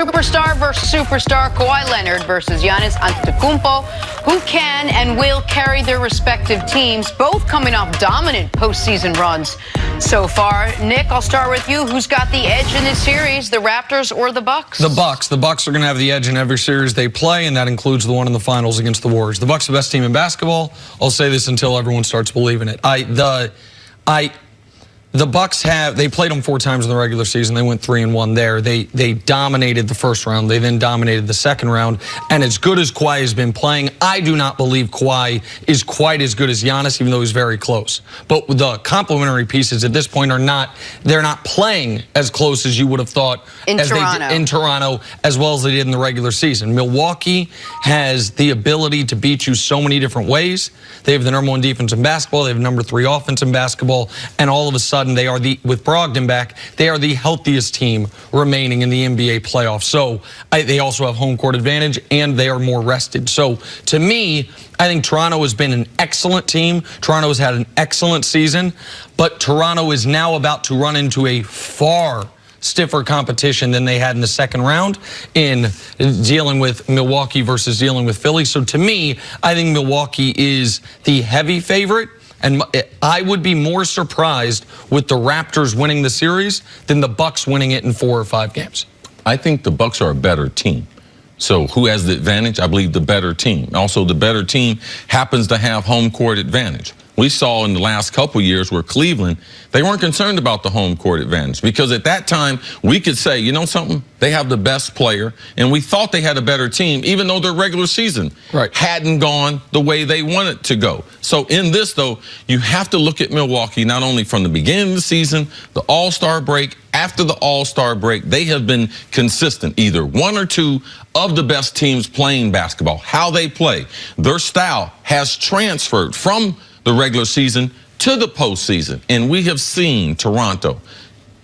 Superstar versus superstar, Kawhi Leonard versus Giannis Antetokounmpo. Who can and will carry their respective teams, both coming off dominant postseason runs so far. Nick, I'll start with you. Who's got the edge in this series, the Raptors or the Bucks? The Bucks. The Bucks are going to have the edge in every series they play, and that includes the one in the finals against the Warriors. The Bucks are the best team in basketball. I'll say this until everyone starts believing it. The Bucks they played them 4 times in the regular season. They went 3-1 there. They dominated the first round. They then dominated the second round. And as good as Kawhi has been playing, I do not believe Kawhi is quite as good as Giannis, even though he's very close. But the complementary pieces at this point they're not playing as close as you would have thought in Toronto, as well as they did in the regular season. Milwaukee has the ability to beat you so many different ways. They have the #1 defense in basketball. They have #3 offense in basketball. And all of a sudden, they are with Brogdon back, they are the healthiest team remaining in the NBA playoffs. So they also have home court advantage, and they are more rested. So to me, I think Toronto has been an excellent team. Toronto has had an excellent season, but Toronto is now about to run into a far stiffer competition than they had in the second round in dealing with Milwaukee versus dealing with Philly. So to me, I think Milwaukee is the heavy favorite. And I would be more surprised with the Raptors winning the series than the Bucks winning it in 4 or 5 games. I think the Bucks are a better team. So who has the advantage? I believe the better team. Also, the better team happens to have home court advantage. We saw in the last couple years where Cleveland, they weren't concerned about the home court advantage because at that time we could say, you know something, they have the best player, and we thought they had a better team, even though their regular season hadn't gone the way they wanted to go. So in this, though, you have to look at Milwaukee not only from the beginning of the season, the All-Star break, after the All-Star break, they have been consistent, either 1 or 2 of the best teams playing basketball. How they play, their style has transferred from the regular season to the postseason. And we have seen Toronto,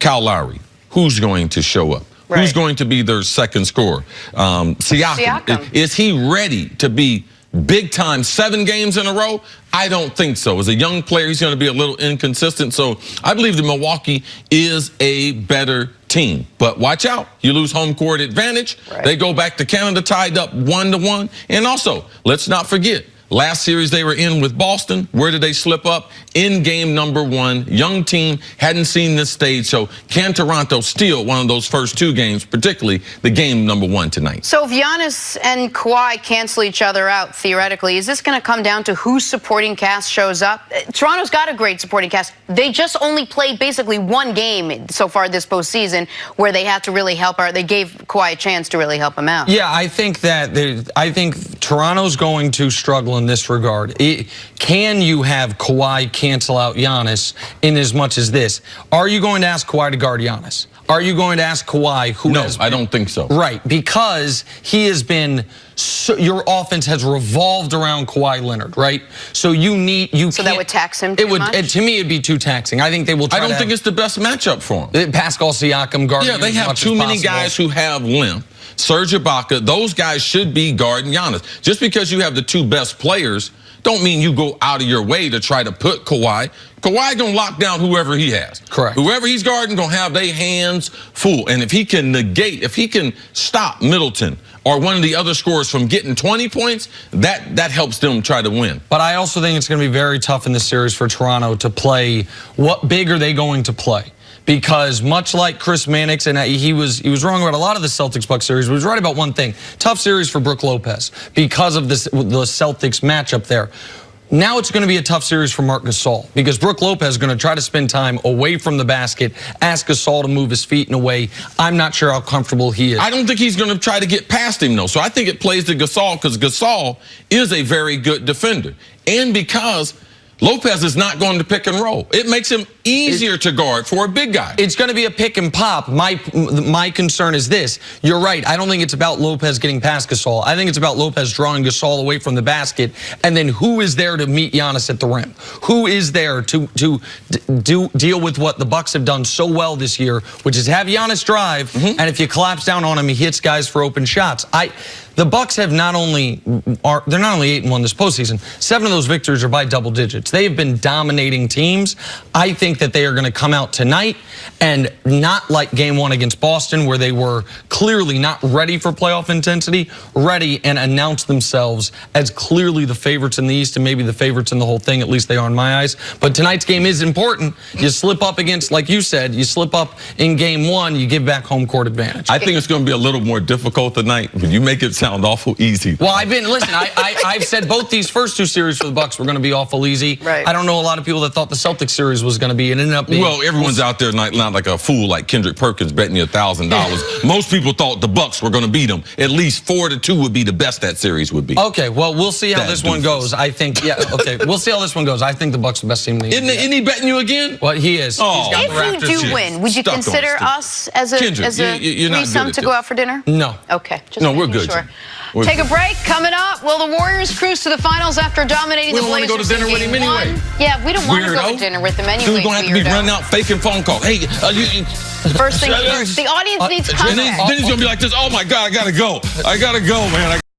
Kyle Lowry, who's going to show up? Right. Who's going to be their second scorer? Siakam. Is he ready to be big time 7 games in a row? I don't think so. As a young player, he's going to be a little inconsistent. So I believe that Milwaukee is a better team. But watch out. You lose home court advantage. Right. They go back to Canada tied up 1-1. And also, let's not forget, last series they were in with Boston, where did they slip up? In game #1, young team, hadn't seen this stage. So can Toronto steal one of those first 2 games, particularly the game #1 tonight? So if Giannis and Kawhi cancel each other out, theoretically, is this going to come down to whose supporting cast shows up? Toronto's got a great supporting cast. They just only played basically 1 game so far this postseason where they had to really help out. They gave Kawhi a chance to really him out. Yeah, I think Toronto's going to struggle in this regard. Can you have Kawhi cancel out Giannis in as much as this? Are you going to ask Kawhi to guard Giannis? Are you going to ask Kawhi who No, I don't think so. Right, because he has been, your offense has revolved around Kawhi Leonard, right? So So that would tax him too much? To me, it'd be too taxing. I think they will try I don't think it's the best matchup for him. Pascal Siakam guarding. Yeah, they have too many guys who have length. Serge Ibaka, those guys should be guarding Giannis. Just because you have the 2 best players don't mean you go out of your way to try to put Kawhi. Kawhi gonna lock down whoever he has. Correct. Whoever he's guarding gonna have their hands full. And if he can stop Middleton or one of the other scorers from getting 20 points, that helps them try to win. But I also think it's gonna be very tough in this series for Toronto to play. What big are they going to play? Because much like Chris Mannix, and he was wrong about a lot of the Celtics-Bucks series, but he was right about one thing. Tough series for Brook Lopez because of the Celtics matchup there. Now it's going to be a tough series for Marc Gasol because Brook Lopez is going to try to spend time away from the basket, ask Gasol to move his feet in a way I'm not sure how comfortable he is. I don't think he's going to try to get past him, though. So I think it plays to Gasol because Gasol is a very good defender. And because Lopez is not going to pick and roll. It makes him easier to guard for a big guy. It's going to be a pick and pop. My concern is this. You're right. I don't think it's about Lopez getting past Gasol. I think it's about Lopez drawing Gasol away from the basket. And then who is there to meet Giannis at the rim? Who is there to deal with what the Bucks have done so well this year, which is have Giannis drive. And if you collapse down on him, he hits guys for open shots. The Bucks have they're not only 8-1 this postseason. 7 of those victories are by double digits. They have been dominating teams. I think that they are going to come out tonight and not like Game 1 against Boston, where they were clearly not ready for playoff intensity, ready and announce themselves as clearly the favorites in the East and maybe the favorites in the whole thing. At least they are in my eyes. But tonight's game is important. You slip up against, like you said, you slip up in Game 1, you give back home court advantage. I think it's going to be a little more difficult tonight, but you make it sound awful easy. Well, I've said both these first 2 series for the Bucks were going to be awful easy. Right. I don't know a lot of people that thought the Celtics series was going to be. It ended up being. Well, everyone's out there not like a fool like Kendrick Perkins betting you $1,000. Most people thought the Bucks were going to beat them. At least 4-2 would be the best that series would be. Okay, well, we'll see how this one goes. I think, we'll see how this one goes. I think the Bucks are the best team in the East. Isn't he betting you again? Well, he is. Oh, He's got the If Raptors. you do win, would you consider us as a Kendrick, you're not good threesome at to this. go out for dinner? No. Okay. Just No, we're making good, sure. Jim. We're Take good. a break. Coming up, will the Warriors cruise to the finals after dominating We the don't wanna Blazers go to dinner in with him Game anyway. 1? Yeah, we don't want to go Weirdo. to dinner with them anyway. Dude's going to have to be weirdo. running out faking phone calls. Hey, First things first. The audience needs then context. he's going to be like this. Oh, my God, I got to go. I got to go, man.